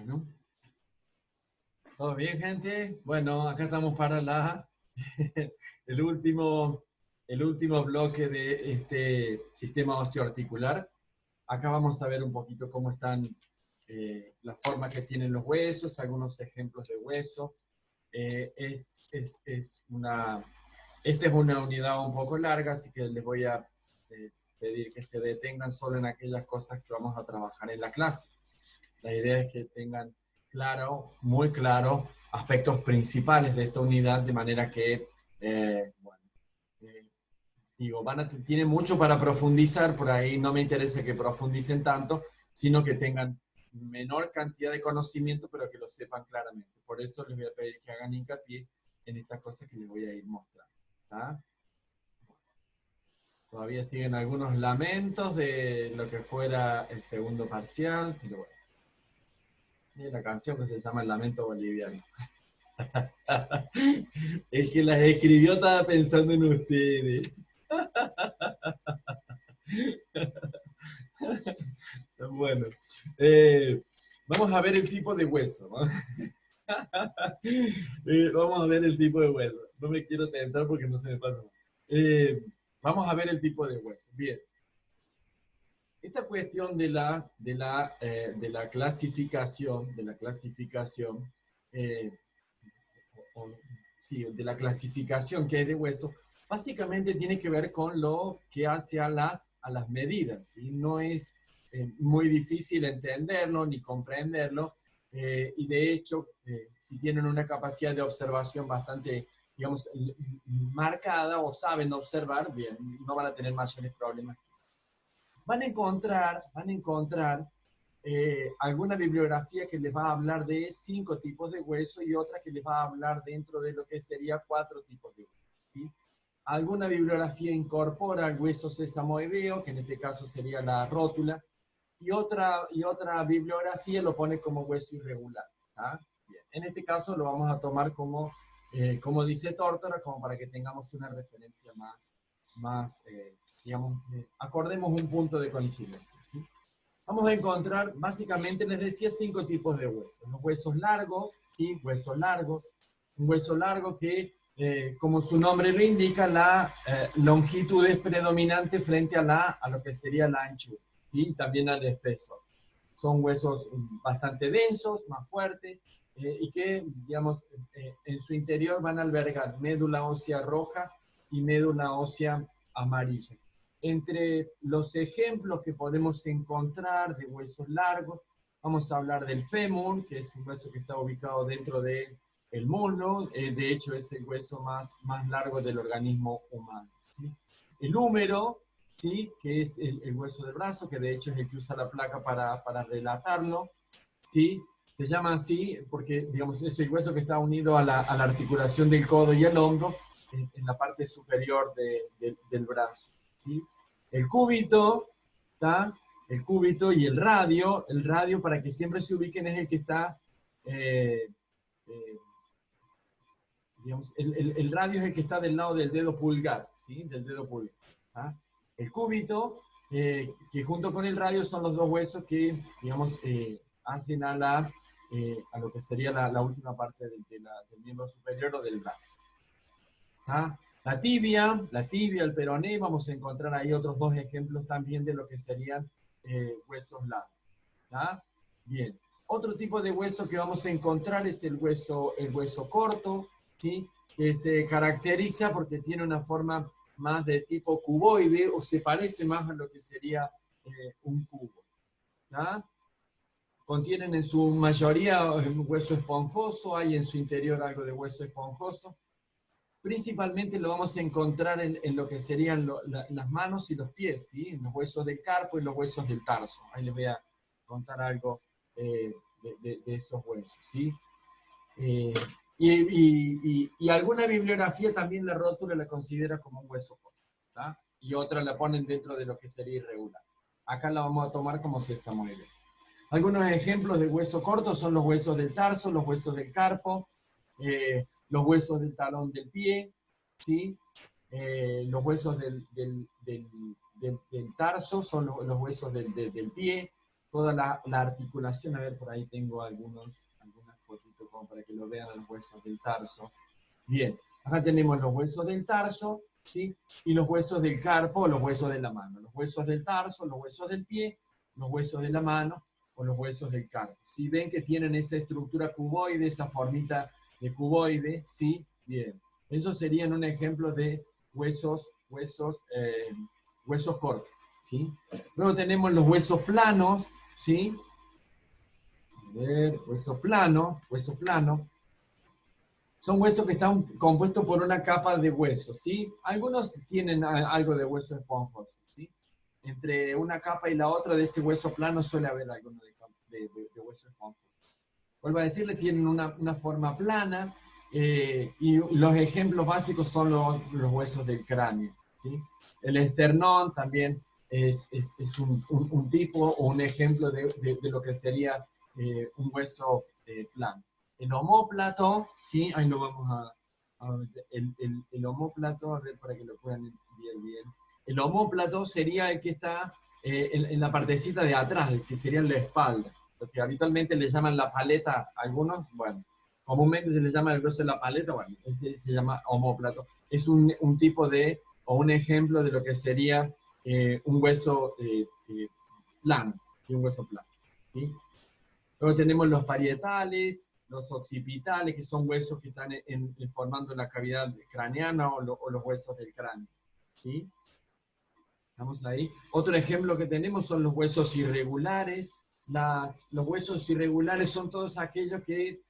Bueno, ¿todo bien, gente? Bueno, acá estamos para el último, el último bloque de este sistema osteoarticular. Acá vamos a ver un poquito cómo están la forma que tienen los huesos, algunos ejemplos de hueso. Esta es una unidad un poco larga, así que les voy a pedir que se detengan solo en aquellas cosas que vamos a trabajar en la clase. La idea es que tengan claro, muy claro, aspectos principales de esta unidad, de manera que, bueno, digo, tienen mucho para profundizar, por ahí no me interesa que profundicen tanto, sino que tengan menor cantidad de conocimiento, pero que lo sepan claramente. Por eso les voy a pedir que hagan hincapié en estas cosas que les voy a ir mostrando. ¿Tá? Todavía siguen algunos lamentos de lo que fuera el segundo parcial, pero bueno. Hay una canción que se llama El Lamento Boliviano. El que las escribió estaba pensando en ustedes. Bueno, vamos a ver el tipo de hueso, ¿no? Vamos a ver el tipo de hueso. No me quiero tentar porque no se me pasa. Vamos a ver el tipo de hueso. Bien. Esta cuestión de la clasificación, eh, o, sí, de la clasificación que hay de hueso, básicamente tiene que ver con lo que hace a las medidas. ¿Sí? No es muy difícil entenderlo ni comprenderlo, y de hecho, si tienen una capacidad de observación bastante, digamos, marcada o saben observar, bien, no van a tener mayores problemas. Van a encontrar alguna bibliografía que les va a hablar de 5 tipos de hueso y otra que les va a hablar dentro de lo que sería 4 tipos de hueso. ¿Sí? Alguna bibliografía incorpora el hueso sesamoideo, que en este caso sería la rótula, y otra bibliografía lo pone como hueso irregular. ¿Ah? Bien. En este caso lo vamos a tomar como dice Tórtora, como para que tengamos una referencia más digamos, acordemos un punto de coincidencia. ¿Sí? Vamos a encontrar, básicamente les decía, 5 tipos de huesos. Los huesos largos, ¿sí? Huesos largos. Un hueso largo que, como su nombre lo indica, la longitud es predominante frente a lo que sería la anchura, ¿sí? También al espesor. Son huesos bastante densos, más fuertes, y que, digamos, en su interior van a albergar médula ósea roja y médula ósea amarilla. Entre los ejemplos que podemos encontrar de huesos largos, vamos a hablar del fémur, que es un hueso que está ubicado dentro del muslo, de hecho es el hueso más largo del organismo humano. ¿Sí? El húmero, ¿sí? Que es el hueso del brazo, que de hecho es el que usa la placa para relatarlo, ¿sí? Se llama así porque, digamos, es el hueso que está unido a la articulación del codo y el hombro en la parte superior del brazo. ¿Sí? El cúbito, ¿tá? El cúbito y el radio para que siempre se ubiquen es el que está, eh, eh, digamos, el radio es el que está del lado del dedo pulgar, ¿sí? Del dedo pulgar. ¿Tá? El cúbito, que junto con el radio son los dos huesos que, digamos, hacen a lo que sería la última parte del miembro superior o del brazo. ¿Tá? La tibia, el peroné, vamos a encontrar ahí otros 2 ejemplos también de lo que serían huesos largos. ¿Tá? Bien. Otro tipo de hueso que vamos a encontrar es el hueso corto, ¿sí? Que se caracteriza porque tiene una forma más de tipo cuboide o se parece más a lo que sería un cubo. ¿Tá? Contienen en su mayoría un hueso esponjoso, hay en su interior algo de hueso esponjoso. Principalmente lo vamos a encontrar en lo que serían las manos y los pies, ¿sí? En los huesos del carpo y los huesos del tarso. Ahí les voy a contar algo de esos huesos, ¿sí? Eh, y alguna bibliografía también la rótula la considera como un hueso corto, ¿tá? Y otra la ponen dentro de lo que sería irregular. Acá la vamos a tomar como sesamoide. Algunos ejemplos de hueso corto son los huesos del tarso, los huesos del carpo, los huesos del talón del pie, ¿sí? Los huesos del tarso son los huesos del pie, toda la articulación. A ver, por ahí tengo algunas fotitos como para que lo vean, los huesos del tarso. Bien, acá tenemos los huesos del tarso, ¿sí? Y los huesos del carpo, los huesos de la mano. Los huesos del tarso, los huesos del pie, los huesos de la mano o los huesos del carpo. ¿Sí? Ven que tienen esa estructura cuboide, esa formita de cuboide, ¿sí? Bien. Esos serían un ejemplo de huesos cortos, ¿sí? Luego tenemos los huesos planos, ¿sí? A ver, hueso plano. Son huesos que están compuestos por una capa de hueso, ¿sí? Algunos tienen algo de hueso esponjoso, ¿sí? Entre una capa y la otra de ese hueso plano suele haber algo de hueso esponjoso. Vuelvo a decirle, tienen una forma plana, y los ejemplos básicos son los huesos del cráneo, ¿sí? El esternón también es un tipo o un ejemplo de lo que sería un hueso plano. El omóplato, ¿sí? Ahí lo vamos a ver. El omóplato, a ver para que lo puedan ver bien. El omóplato sería el que está en la partecita de atrás, es decir, sería en la espalda. Lo que habitualmente le llaman la paleta a algunos, bueno, comúnmente se le llama el hueso de la paleta, bueno, ese se llama omóplato. Es un tipo de, o un ejemplo de lo que sería un hueso plano, ¿sí? Un hueso plano, ¿sí? Luego tenemos los parietales, los occipitales, que son huesos que están formando la cavidad craneana o los huesos del cráneo, ¿sí? Estamos ahí. Otro ejemplo que tenemos son los huesos irregulares. Los huesos irregulares son todos aquellos que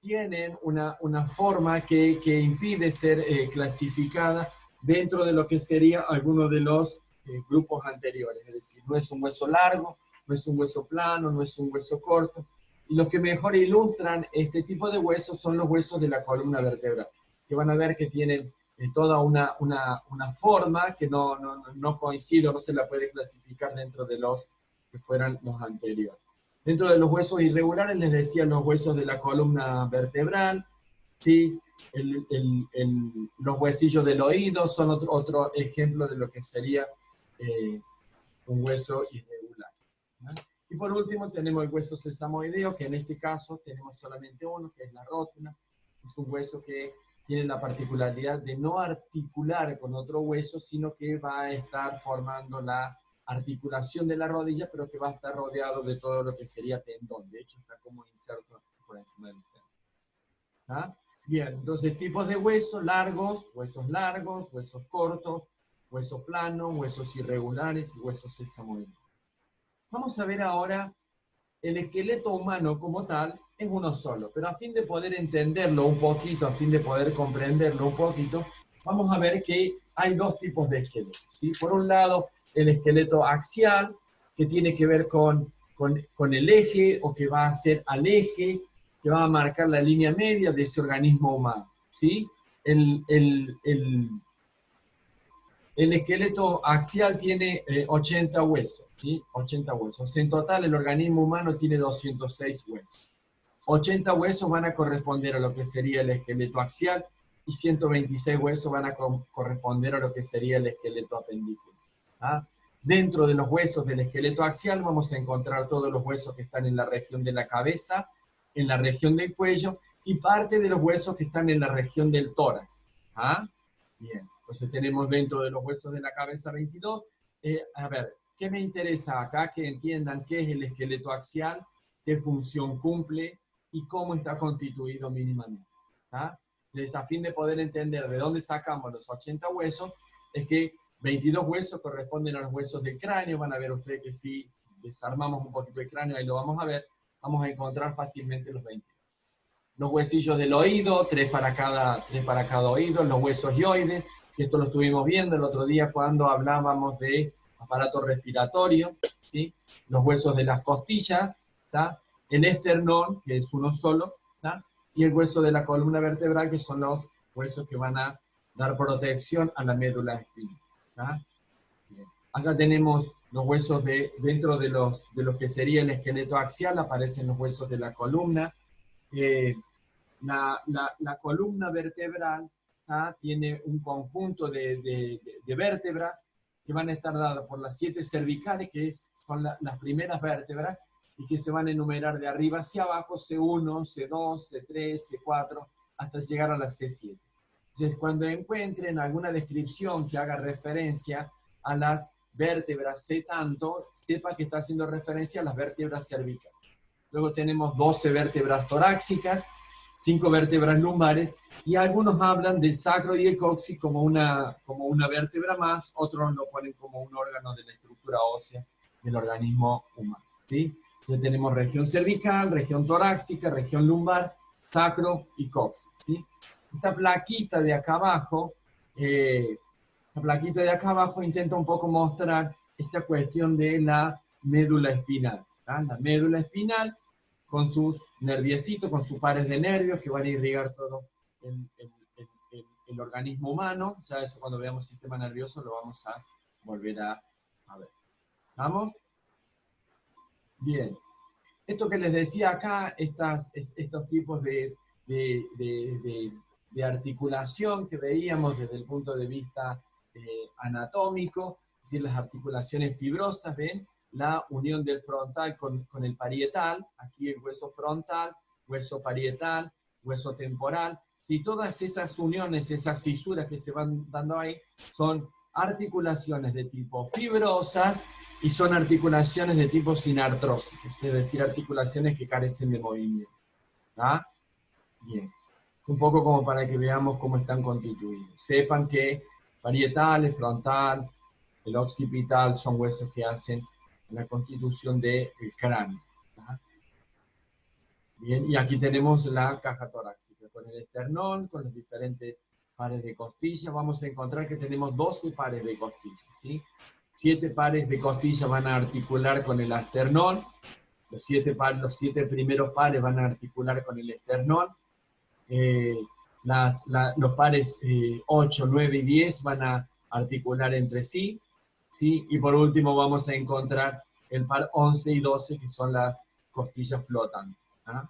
tienen una forma que impide ser clasificada dentro de lo que sería alguno de los grupos anteriores. Es decir, no es un hueso largo, no es un hueso plano, no es un hueso corto. Y los que mejor ilustran este tipo de huesos son los huesos de la columna vertebral, que van a ver que tienen toda una forma que no coincide, no se la puede clasificar dentro de los que fueran los anteriores. Dentro de los huesos irregulares les decía los huesos de la columna vertebral, ¿sí? Los huesillos del oído son otro ejemplo de lo que sería un hueso irregular, ¿no? Y por último tenemos el hueso sesamoideo, que en este caso tenemos solamente uno, que es la rótula. Es un hueso que tiene la particularidad de no articular con otro hueso, sino que va a estar formando la articulación de la rodilla, pero que va a estar rodeado de todo lo que sería tendón. De hecho, está como inserto por encima del tendón. ¿Ah? Bien, entonces tipos de huesos: largos, huesos cortos, huesos planos, huesos irregulares y huesos sesamoideos. Vamos a ver ahora el esqueleto humano como tal. Es uno solo, pero a fin de poder entenderlo un poquito, a fin de poder comprenderlo un poquito, vamos a ver que hay dos tipos de esqueletos, ¿sí? Por un lado, el esqueleto axial, que tiene que ver con el eje, o que va a ser al eje, que va a marcar la línea media de ese organismo humano, ¿sí? El esqueleto axial tiene 80 huesos, ¿sí? 80 huesos. En total, el organismo humano tiene 206 huesos. 80 huesos van a corresponder a lo que sería el esqueleto axial y 126 huesos van a corresponder a lo que sería el esqueleto apendículo. ¿Ah? Dentro de los huesos del esqueleto axial vamos a encontrar todos los huesos que están en la región de la cabeza, en la región del cuello y parte de los huesos que están en la región del tórax. ¿Ah? Bien, entonces tenemos dentro de los huesos de la cabeza 22. A ver, ¿qué me interesa acá? Que entiendan qué es el esqueleto axial, qué función cumple y cómo está constituido mínimamente. ¿Ah? Entonces, a fin de poder entender de dónde sacamos los 80 huesos, es que 22 huesos corresponden a los huesos del cráneo. Van a ver ustedes que si desarmamos un poquito el cráneo, ahí lo vamos a ver, vamos a encontrar fácilmente los 20. Los huesillos del oído, tres para cada oído, los huesos hioides, que esto lo estuvimos viendo el otro día cuando hablábamos de aparato respiratorio, ¿sí? Los huesos de las costillas, ¿tá? El esternón, que es uno solo, ¿tá? Y el hueso de la columna vertebral, que son los huesos que van a dar protección a la médula espinal, ¿tá? Acá tenemos los huesos dentro de los que sería el esqueleto axial, aparecen los huesos de la columna. La columna vertebral, ¿ah? Tiene un conjunto de vértebras que van a estar dadas por las 7 cervicales, que son las primeras vértebras, y que se van a enumerar de arriba hacia abajo, C1, C2, C3, C4, hasta llegar a la C7. Entonces, cuando encuentren alguna descripción que haga referencia a las vértebras C tanto, sepa que está haciendo referencia a las vértebras cervicales. Luego tenemos 12 vértebras torácicas, 5 vértebras lumbares, y algunos hablan del sacro y el cóccix como una vértebra más, otros lo ponen como un órgano de la estructura ósea del organismo humano, ¿sí? Entonces tenemos región cervical, región torácica, región lumbar, sacro y cóccix, ¿sí? Esta plaquita de acá abajo, intenta un poco mostrar esta cuestión de la médula espinal, ¿tá? La médula espinal con sus nerviecitos, con sus pares de nervios que van a irrigar todo el organismo humano. Ya eso cuando veamos sistema nervioso lo vamos a volver a ver. ¿Vamos? Bien. Esto que les decía acá, estos tipos de articulación que veíamos desde el punto de vista anatómico, es decir, las articulaciones fibrosas, ¿ven? La unión del frontal con el parietal, aquí el hueso frontal, hueso parietal, hueso temporal, y todas esas uniones, esas cisuras que se van dando ahí, son articulaciones de tipo fibrosas y son articulaciones de tipo sinartrósico, es decir, articulaciones que carecen de movimiento. ¿Ah? Bien. Un poco como para que veamos cómo están constituidos. Sepan que parietales, frontal, el occipital son huesos que hacen la constitución del cráneo. ¿Ah? Bien, y aquí tenemos la caja torácica, con el esternón, con los diferentes pares de costillas. Vamos a encontrar que tenemos 12 pares de costillas, ¿sí? 7 pares de costillas van a articular con el asternón, los 7 primeros pares van a articular con el esternón, los pares 8, 9 y 10 van a articular entre sí, ¿sí? Y por último vamos a encontrar el par 11 y 12, que son las costillas flotantes. ¿Ah?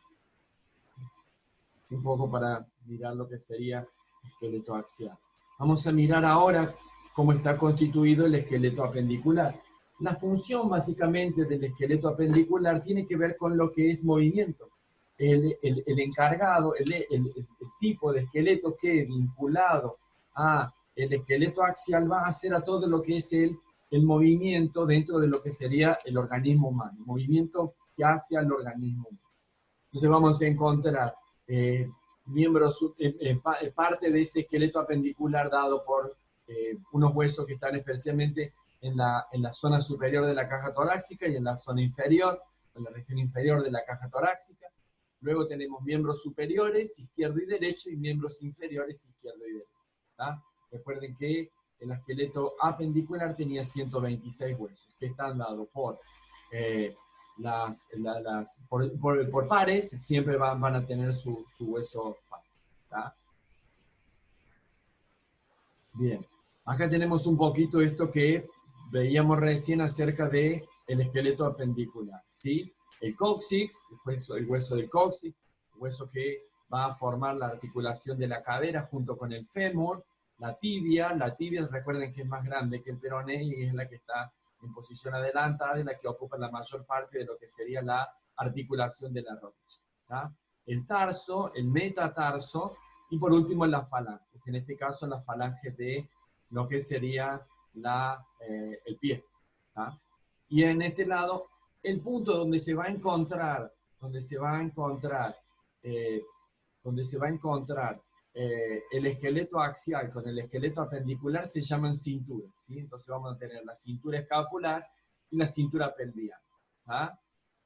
Un poco para mirar lo que sería el esqueleto axial. Vamos a mirar ahora cómo está constituido el esqueleto apendicular. La función básicamente del esqueleto apendicular tiene que ver con lo que es movimiento. El encargado, el tipo de esqueleto que vinculado a el esqueleto axial va a hacer a todo lo que es el movimiento dentro de lo que sería el organismo humano, el movimiento que hace al organismo humano. Entonces vamos a encontrar parte de ese esqueleto apendicular dado por unos huesos que están especialmente en la zona superior de la caja torácica y en la zona inferior, en la región inferior de la caja torácica. Luego tenemos miembros superiores, izquierdo y derecho, y miembros inferiores, izquierdo y derecho. ¿Tá? Recuerden que el esqueleto apendicular tenía 126 huesos, que están dados por por pares, siempre van a tener su hueso par, ¿tá? Bien, acá tenemos un poquito esto que veíamos recién acerca de el esqueleto apendicular, ¿sí? El cóccix, el hueso del cóccix, el hueso que va a formar la articulación de la cadera junto con el fémur, la tibia recuerden que es más grande que el peroné y es la que está en posición adelantada, y la que ocupa la mayor parte de lo que sería la articulación de la rodilla, ¿tá? El tarso, el metatarso, y por último la falange, en este caso la falange de lo que sería el pie, ¿tá? Y en este lado, el punto donde se va a encontrar el esqueleto axial con el esqueleto apendicular se llaman cinturas, ¿sí? Entonces vamos a tener la cintura escapular y la cintura pelviana, ¿tá?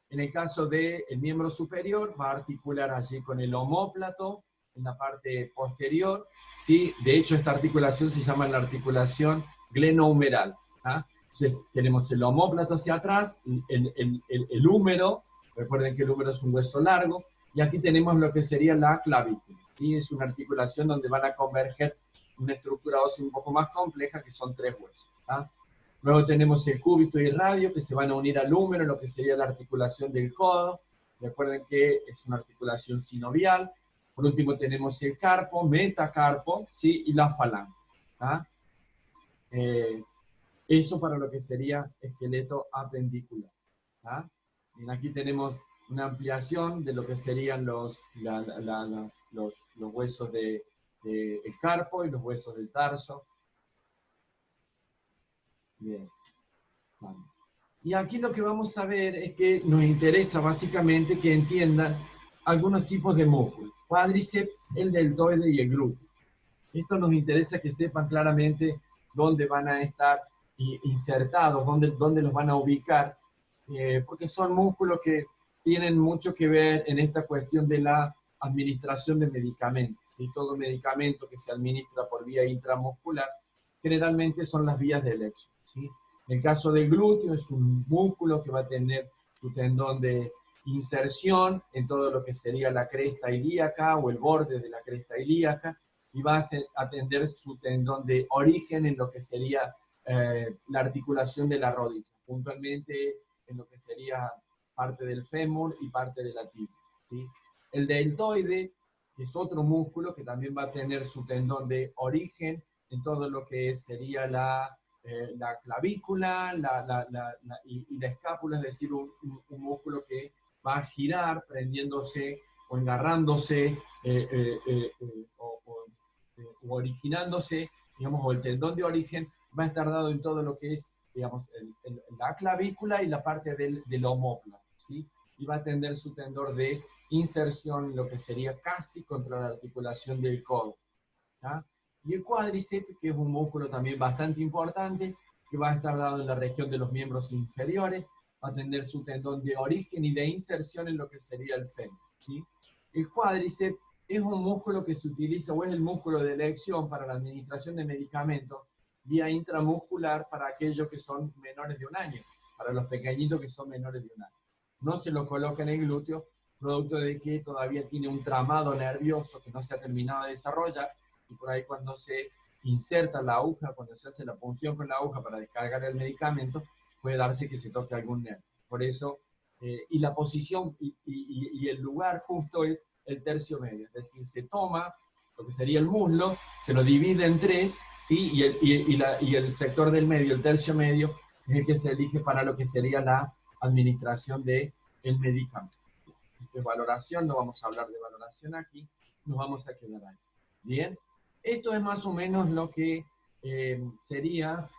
En el caso del miembro superior, va a articular allí con el omóplato en la parte posterior, ¿sí? De hecho, esta articulación se llama la articulación glenohumeral, ¿tá? Entonces, tenemos el omóplato hacia atrás, el húmero, recuerden que el húmero es un hueso largo, y aquí tenemos lo que sería la clavícula, ¿sí? Es una articulación donde van a converger una estructura ósea un poco más compleja, que son 3 huesos, ¿tá? Luego tenemos el cúbito y el radio, que se van a unir al húmero, lo que sería la articulación del codo. Recuerden que es una articulación sinovial. Por último tenemos el carpo, metacarpo, ¿sí? Y la falange, ¿tá? Eso para lo que sería esqueleto apendicular, ¿tá? Y aquí tenemos una ampliación de lo que serían los huesos del carpo y los huesos del tarso. Bien. Vale. Y aquí lo que vamos a ver es que nos interesa básicamente que entiendan algunos tipos de músculos. Cuádriceps, el deltoide y el glúteo. Esto nos interesa que sepan claramente dónde van a estar insertados, dónde los van a ubicar, porque son músculos que tienen mucho que ver en esta cuestión de la administración de medicamentos. ¿Sí? Todo medicamento que se administra por vía intramuscular generalmente son las vías de elección. ¿Sí? En el caso del glúteo es un músculo que va a tener su tendón de inserción en todo lo que sería la cresta ilíaca o el borde de la cresta ilíaca, y va a atender su tendón de origen en lo que sería la articulación de la rodilla, puntualmente en lo que sería parte del fémur y parte de la tibia. ¿Sí? El deltoide es otro músculo que también va a tener su tendón de origen en todo lo que sería la clavícula y la escápula, es decir, un músculo que va a girar prendiéndose o engarrándose o originándose, digamos, o el tendón de origen va a estar dado en todo lo que es, digamos, la clavícula y la parte del omóplato, ¿sí? Y va a tener su tendón de inserción en lo que sería casi contra la articulación del codo. ¿Ya? Y el cuádriceps, que es un músculo también bastante importante, que va a estar dado en la región de los miembros inferiores, va a tener su tendón de origen y de inserción en lo que sería el fémur. ¿Sí? El cuádriceps es un músculo que se utiliza, o es el músculo de elección para la administración de medicamentos vía intramuscular para aquellos que son menores de un año, para los pequeñitos que son menores de un año. No se lo coloca en el glúteo, producto de que todavía tiene un tramado nervioso que no se ha terminado de desarrollar, y por ahí cuando se inserta la aguja, cuando se hace la punción con la aguja para descargar el medicamento, puede darse que se toque algún nervio. Por eso, y la posición y el lugar justo es el tercio medio, es decir, se toma lo que sería el muslo, se lo divide en tres, ¿sí? Y el sector del medio, el tercio medio, es el que se elige para lo que sería la administración del medicamento. De valoración, no vamos a hablar de valoración aquí, nos vamos a quedar ahí. Bien, esto es más o menos lo que sería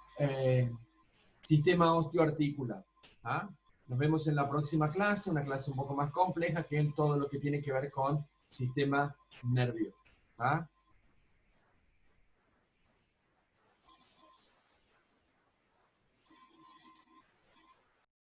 sistema osteoarticular. ¿Ah? Nos vemos en la próxima clase, una clase un poco más compleja, que es todo lo que tiene que ver con sistema nervioso. ¿Ah?